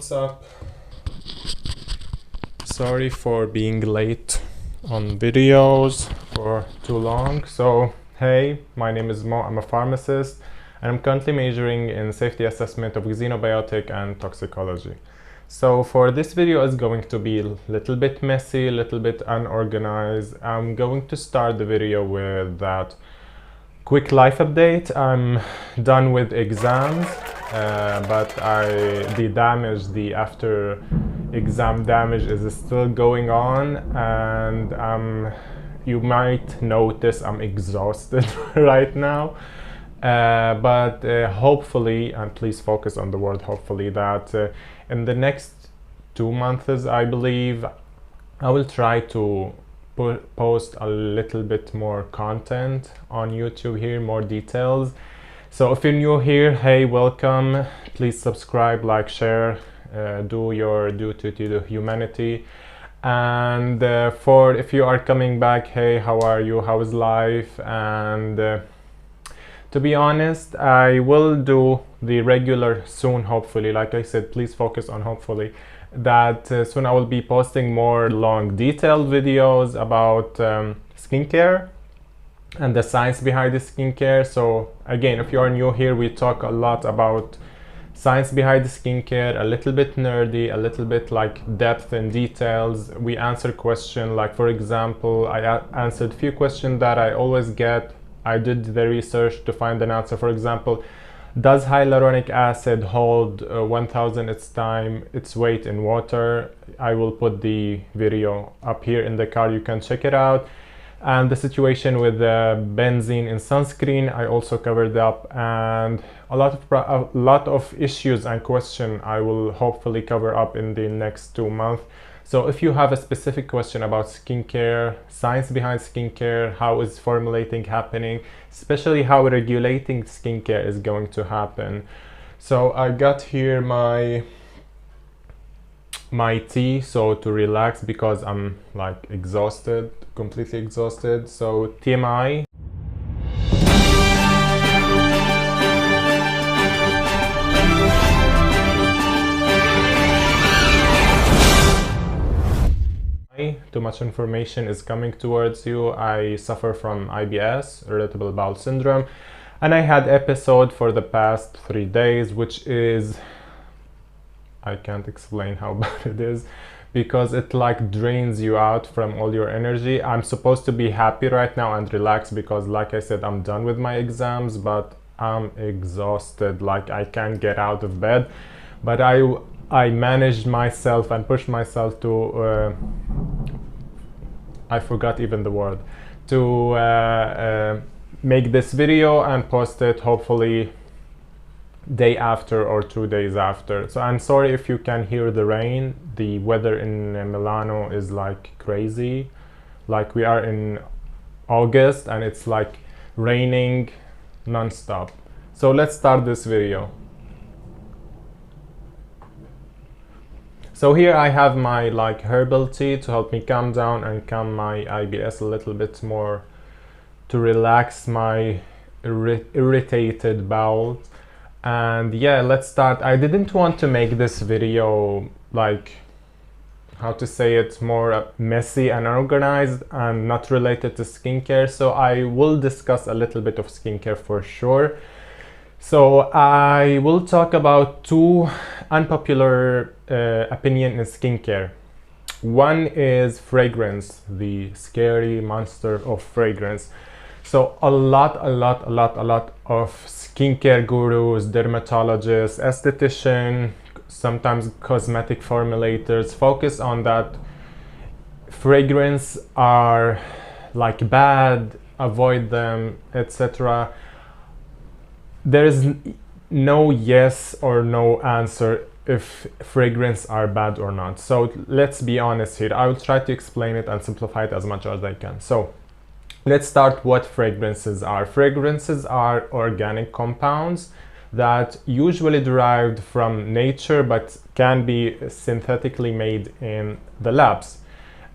what's up? Sorry for being late on videos for too long. So, hey, my name is Mo, I'm a pharmacist, and I'm currently majoring in safety assessment of xenobiotic and toxicology. So for this video is going to be a little bit messy, a little bit unorganized. I'm going to start the video with that quick life update. I'm done with exams, but the after exam damage is still going on, and you might notice I'm exhausted right now. But hopefully, and please focus on the word hopefully, that in the next 2 months, I believe, I will try to post a little bit more content on YouTube here, more details. So if you're new here, hey, welcome. Please subscribe, like, share, do your duty to the humanity. And for if you are coming back, hey, how are you? How is life? And to be honest, I will do the regular soon, hopefully. Like I said, please focus on hopefully. That soon I will be posting more long detailed videos about skincare and the science behind the skincare. So again, if you are new here, we talk a lot about science behind the skincare, a little bit nerdy, a little bit like depth and details. We answer questions, like for example, I answered a few questions that I always get. I did the research to find an answer. For example, does hyaluronic acid hold 1000 its weight in water? I will put the video up here in the card, you can check it out. And the situation with benzene in sunscreen, I also covered up, and a lot of issues and questions I will hopefully cover up in the next 2 months. So if you have a specific question about skincare, science behind skincare, how is formulating happening, especially how regulating skincare is going to happen. So I got here my tea, so to relax, because I'm like exhausted, completely exhausted. So TMI. Too much information is coming towards you. I suffer from IBS, irritable bowel syndrome, and I had episode for the past 3 days, which is, I can't explain how bad it is, because it like drains you out from all your energy. I'm supposed to be happy right now and relaxed because, like I said, I'm done with my exams, but I'm exhausted, like I can't get out of bed. But I managed myself and pushed myself to I forgot even the word, to make this video and post it hopefully day after or 2 days after. So I'm sorry if you can hear the rain. The weather in Milano is like crazy, like we are in August and it's like raining non-stop. So let's start this video. So here I have my like herbal tea to help me calm down and calm my IBS a little bit more, to relax my irritated bowels. And yeah, let's start. I didn't want to make this video like, how to say it, more messy and unorganized and not related to skincare. So I will discuss a little bit of skincare for sure. So I will talk about 2 unpopular opinion in skincare. One is fragrance, the scary monster of fragrance. So a lot of skincare gurus, dermatologists, estheticians, sometimes cosmetic formulators focus on that fragrance are like bad, avoid them, etc. There is no yes or no answer if fragrance are bad or not. So let's be honest here. I will try to explain it and simplify it as much as I can. So let's start what fragrances are. Fragrances are organic compounds that usually derived from nature but can be synthetically made in the labs.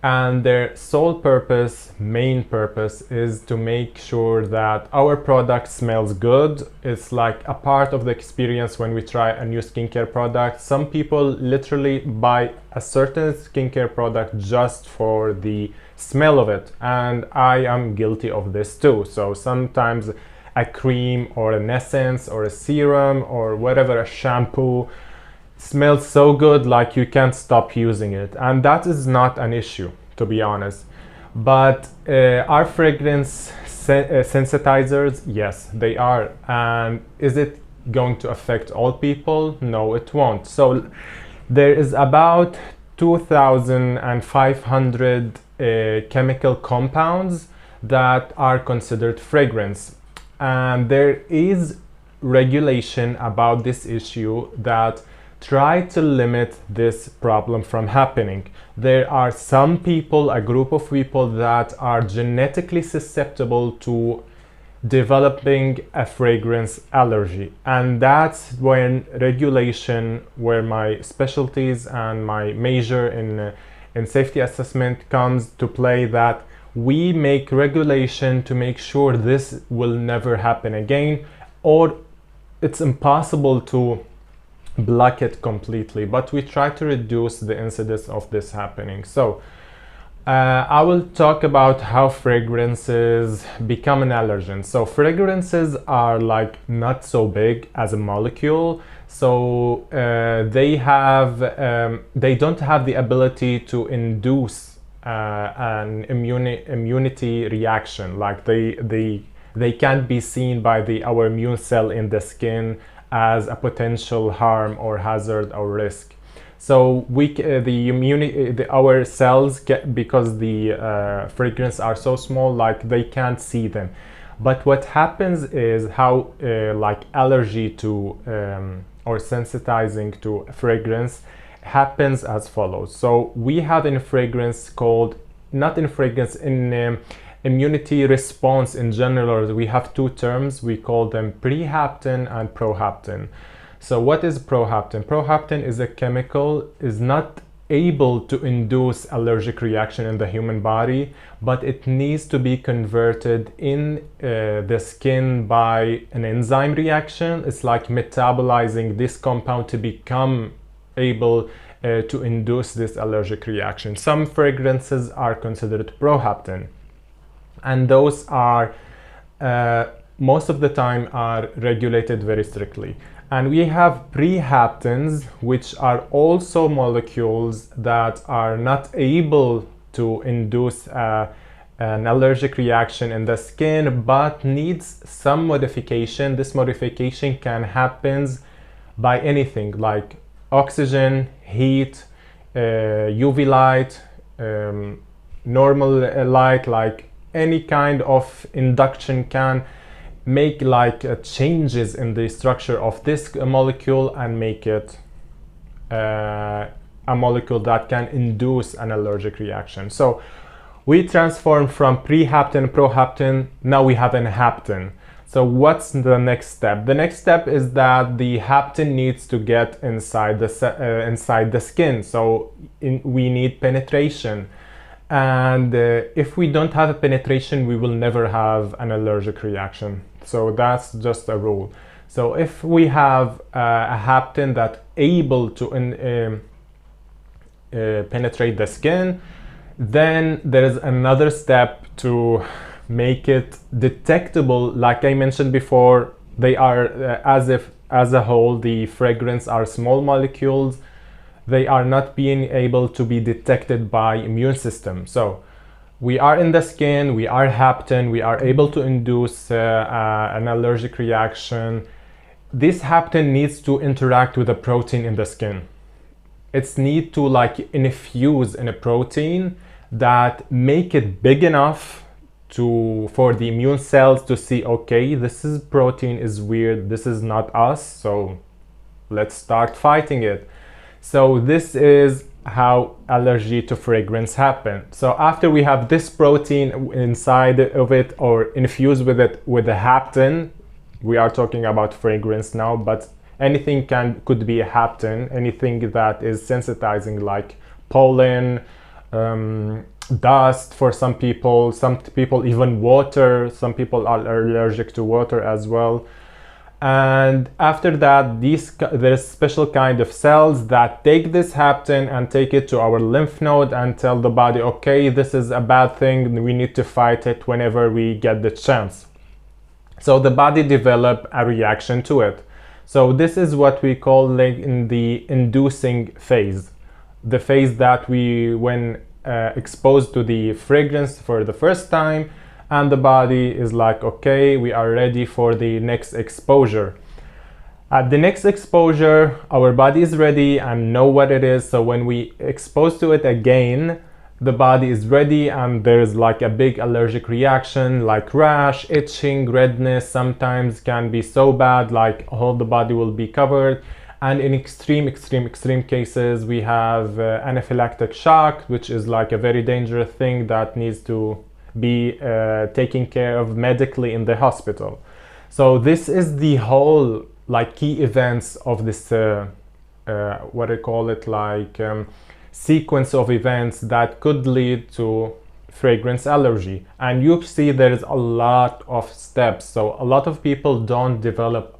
and their sole purpose, main purpose, is to make sure that our product smells good. It's like a part of the experience when we try a new skincare product. Some people literally buy a certain skincare product just for the smell of it, and I am guilty of this too. So sometimes a cream or an essence or a serum or whatever, a shampoo, smells so good like you can't stop using it, and that is not an issue, to be honest. But are fragrance sensitizers? Yes, they are. And is it going to affect all people? No, it won't. So there is about 2,500 chemical compounds that are considered fragrance, and there is regulation about this issue that try to limit this problem from happening. There are some people, a group of people, that are genetically susceptible to developing a fragrance allergy, and that's when regulation, where my specialties and my major in safety assessment comes to play, that we make regulation to make sure this will never happen again, or it's impossible to block it completely, but we try to reduce the incidence of this happening. So I will talk about how fragrances become an allergen. So fragrances are like not so big as a molecule, so they don't have the ability to induce an immunity reaction. Like they can't be seen by our immune cell in the skin as a potential harm or hazard or risk. So our cells get, because the fragrance are so small, like they can't see them. But what happens is how like allergy to or sensitizing to fragrance happens as follows. So we have in fragrance called, not in fragrance, in immunity response in general, we have two terms. We call them prehaptin and prohaptin. So what is prohaptin? Prohaptin is a chemical, is not able to induce allergic reaction in the human body, but it needs to be converted in the skin by an enzyme reaction. It's like metabolizing this compound to become able to induce this allergic reaction. Some fragrances are considered prohaptin, and those are most of the time are regulated very strictly. And we have prehaptins, which are also molecules that are not able to induce an allergic reaction in the skin, but needs some modification. This modification can happen by anything like oxygen, heat, UV light, normal light, like any kind of induction can make like changes in the structure of this molecule and make it a molecule that can induce an allergic reaction. So we transform from prehaptin, prohaptin, now we have an haptin. So what's the next step? The next step is that the haptin needs to get inside the skin. So we need penetration. And if we don't have a penetration, we will never have an allergic reaction. So that's just a rule. So if we have a haptin that's able to penetrate the skin, then there is another step to make it detectable. Like I mentioned before, they are as a whole, the fragrance are small molecules. They are not being able to be detected by immune system. So we are in the skin, we are haptin, we are able to induce an allergic reaction. This haptin needs to interact with a protein in the skin. It's need to like infuse in a protein that make it big enough for the immune cells to see, okay, this protein is weird, this is not us, so let's start fighting it. So this is how allergy to fragrance happen. So after we have this protein inside of it or infused with it with a haptin, we are talking about fragrance now, but anything could be a haptin, anything that is sensitizing like pollen, dust for some people even water. Some people are allergic to water as well. And after that, there's special kind of cells that take this hapten and take it to our lymph node and tell the body, okay, this is a bad thing, we need to fight it whenever we get the chance. So the body develop a reaction to it. So this is what we call like in the inducing phase, the phase that when exposed to the fragrance for the first time, and the body is like, okay, we are ready for the next exposure. At the next exposure, our body is ready and know what it is. So when we expose to it again, the body is ready and there's like a big allergic reaction like rash, itching, redness, sometimes can be so bad like all the body will be covered. And in extreme cases, we have anaphylactic shock, which is like a very dangerous thing that needs to be taken care of medically in the hospital. So this is the whole like key events of this what I call it like sequence of events that could lead to fragrance allergy. And you see there is a lot of steps, so a lot of people don't develop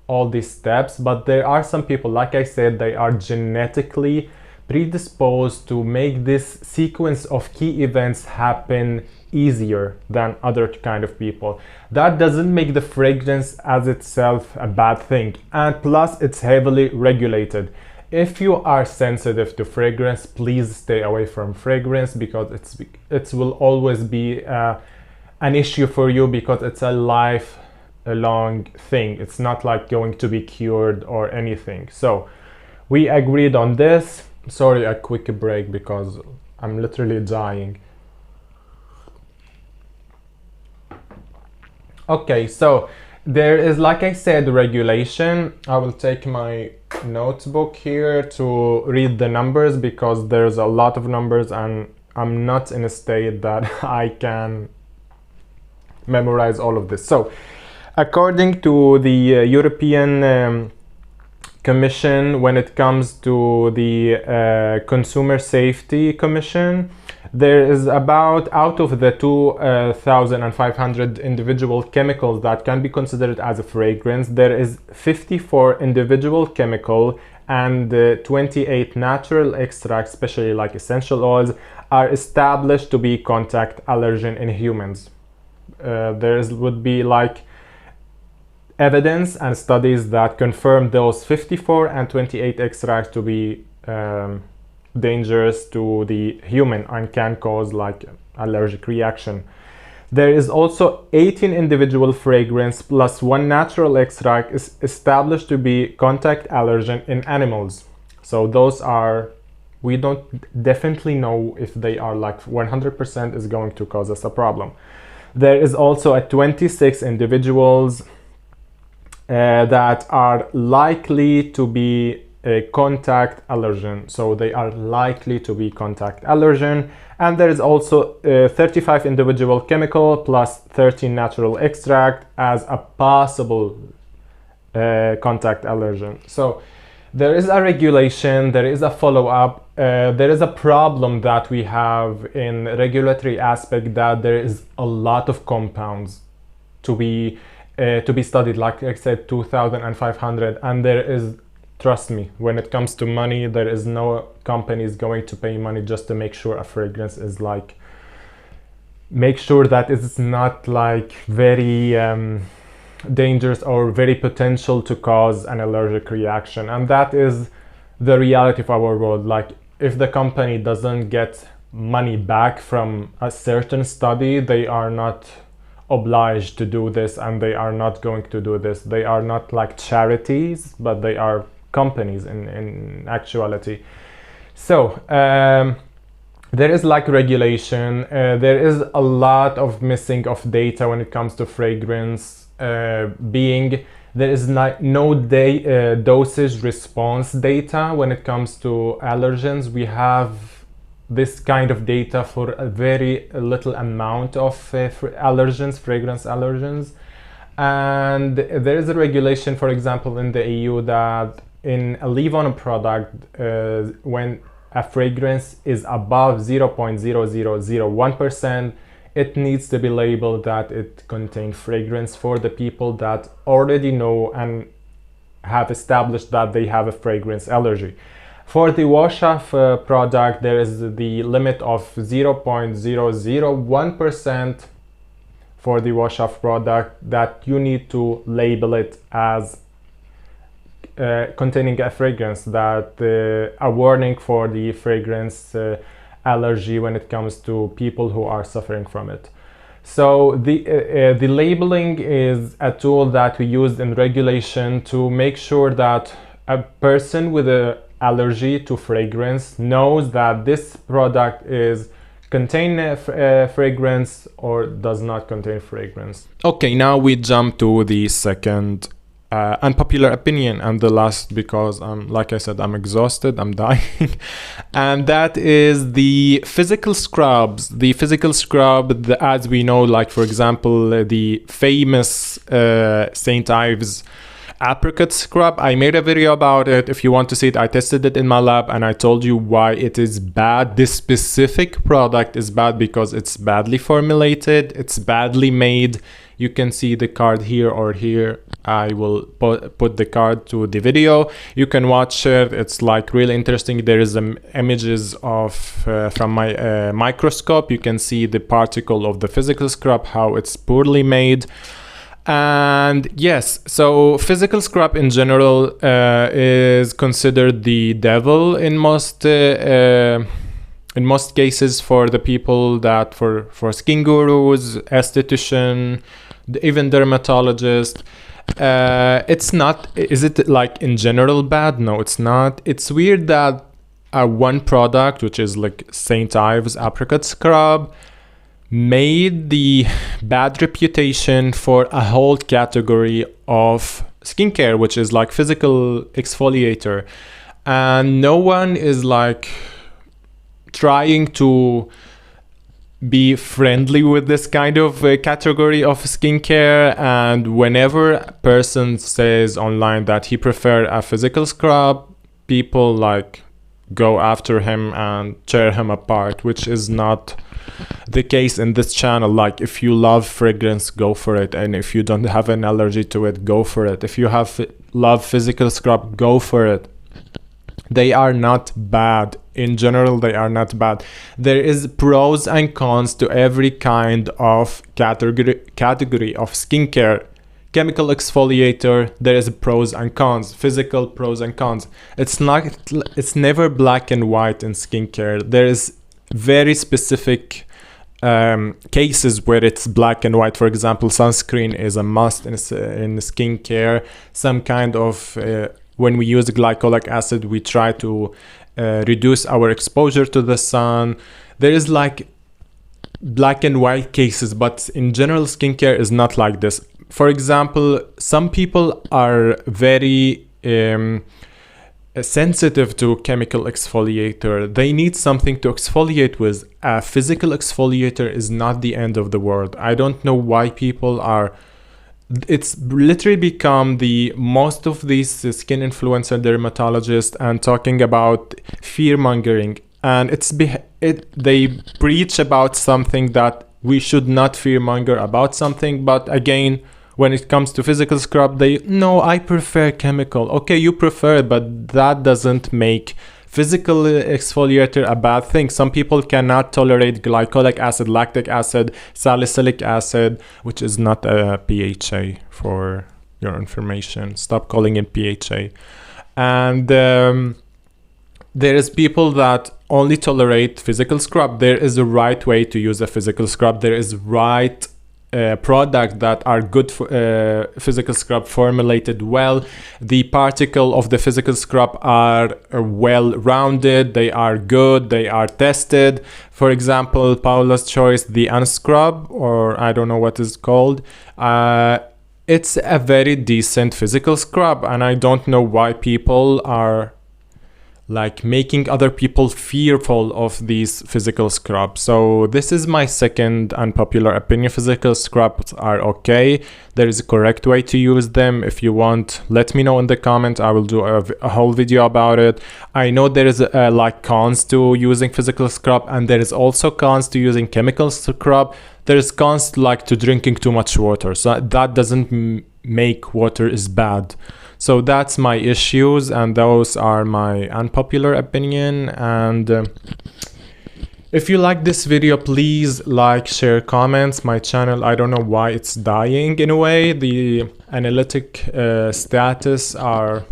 all these steps, but there are some people, like I said, they are genetically predisposed to make this sequence of key events happen easier than other kind of people. That doesn't make the fragrance as itself a bad thing, and plus it's heavily regulated. If you are sensitive to fragrance, please stay away from fragrance, because it will always be an issue for you, because it's a lifelong thing. It's not like going to be cured or anything. So we agreed on this. Sorry, a quick break because I'm literally dying. Okay, so there is, like I said, regulation. I will take my notebook here to read the numbers because there's a lot of numbers and I'm not in a state that I can memorize all of this. So according to the European Commission, when it comes to the Consumer Safety Commission, there is about, out of the 2,500 individual chemicals that can be considered as a fragrance, there is 54 individual chemical and 28 natural extracts, especially like essential oils, are established to be contact allergen in humans. Would be like evidence and studies that confirm those 54 and 28 extracts to be dangerous to the human and can cause like allergic reaction. There is also 18 individual fragrance plus 1 natural extract is established to be contact allergen in animals. So those are, we don't definitely know if they are like 100% is going to cause us a problem. There is also a 26 individuals that are likely to be a contact allergen. So they are likely to be contact allergen. And there is also 35 individual chemical plus 13 natural extract as a possible contact allergen. So there is a regulation, there is a follow-up, there is a problem that we have in regulatory aspect, that there is a lot of compounds to be studied, like I said, 2,500, and there is, trust me, when it comes to money, there is no company is going to pay money just to make sure a fragrance is like, make sure that it's not like very dangerous or very potential to cause an allergic reaction. And that is the reality of our world. Like, if the company doesn't get money back from a certain study, they are not obliged to do this, and they are not going to do this. They are not like charities, but they are companies in actuality. So there is like regulation, there is a lot of missing of data when it comes to fragrance, there is no dosage response data when it comes to allergens. We have this kind of data for a very little amount of allergens, fragrance allergens. And there is a regulation, for example, in the EU, that in a leave-on product, when a fragrance is above 0.0001%, it needs to be labeled that it contains fragrance for the people that already know and have established that they have a fragrance allergy. For the wash-off product, there is the limit of 0.001% for the wash-off product that you need to label it as containing a fragrance, that a warning for the fragrance allergy when it comes to people who are suffering from it. So the labeling is a tool that we use in regulation to make sure that a person with an allergy to fragrance knows that this product is contain fragrance or does not contain fragrance. Okay, now we jump to the second unpopular opinion, and the last, because like I said, I'm exhausted, I'm dying. And that is the physical scrubs. The physical scrub, as we know, like for example, the famous St. Ives apricot scrub. I made a video about it. If you want to see it, I tested it in my lab and I told you why it is bad. This specific product is bad because it's badly formulated, it's badly made. You can see the card here or here. I will put the card to the video. You can watch it. It's like really interesting. There is images of from my microscope. You can see the particle of the physical scrub, how it's poorly made. And yes, so physical scrub in general is considered the devil in most cases for the people that for skin gurus, esthetician, even dermatologist. It's not. Is it like in general bad? No, it's not. It's weird that one product, which is like St. Ives apricot scrub, made the bad reputation for a whole category of skincare, which is like physical exfoliator, and no one is like trying to be friendly with this kind of category of skincare. And whenever a person says online that he prefers a physical scrub, people like go after him and tear him apart, which is not the case in this channel. Like, if you love fragrance, go for it, and if you don't have an allergy to it, go for it. If you love physical scrub, go for it. They are not bad. In general, they are not bad. There is pros and cons to every kind of category of skincare. Chemical exfoliator, there is pros and cons. Physical pros and cons. It's never black and white in skincare. There is very specific cases where it's black and white. For example, sunscreen is a must in skincare. Some kind of when we use glycolic acid, we try to reduce our exposure to the sun. There is like black and white cases, but in general, skincare is not like this. For example, some people are very sensitive to chemical exfoliator. They need something to exfoliate with. A physical exfoliator is not the end of the world. I don't know why people are. It's literally become most of these skin influencer dermatologists and talking about fear mongering, and they preach about something that we should not fear monger about something. But again, when it comes to physical scrub, no, I prefer chemical. Okay, you prefer it, but that doesn't make physical exfoliator a bad thing. Some people cannot tolerate glycolic acid, lactic acid, salicylic acid, which is not a PHA, for your information. Stop calling it PHA. And there is people that only tolerate physical scrub. There is a right way to use a physical scrub. There is right product that are good for physical scrub, formulated well. The particle of the physical scrub are well rounded, they are good, they are tested. For example, Paula's choice, the UnScrub, or I don't know what it's called, it's a very decent physical scrub, and I don't know why people are like making other people fearful of these physical scrubs. So this is my second unpopular opinion. Physical scrubs are okay. There is a correct way to use them. If you want, let me know in the comment. I will do a whole video about it. I know there is like cons to using physical scrub, and there is also cons to using chemical scrub. There is cons like to drinking too much water. So that doesn't make water is bad. So that's my issues, and those are my unpopular opinion. And if you like this video, please like, share, comments. My channel, I don't know why it's dying in a way. The analytic status are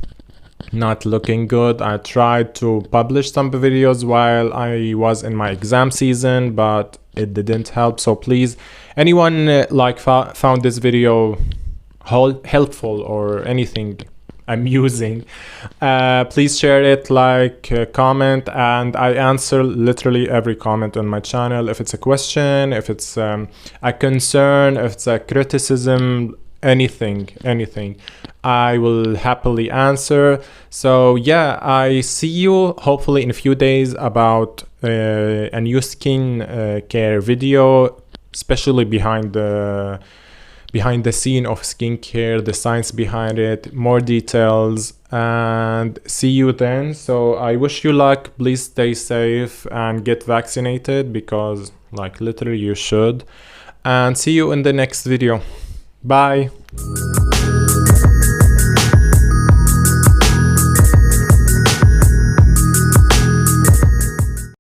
not looking good. I tried to publish some videos while I was in my exam season, but it didn't help. So please, anyone found this video helpful or anything amusing, please share it, comment, and I answer literally every comment on my channel. If it's a question, if it's a concern, if it's a criticism, anything, I will happily answer. So yeah, I see you hopefully in a few days about a new skin care video, especially behind the scene of skincare, the science behind it, more details, and see you then. So I wish you luck. Please stay safe and get vaccinated, because like literally you should. And see you in the next video. Bye.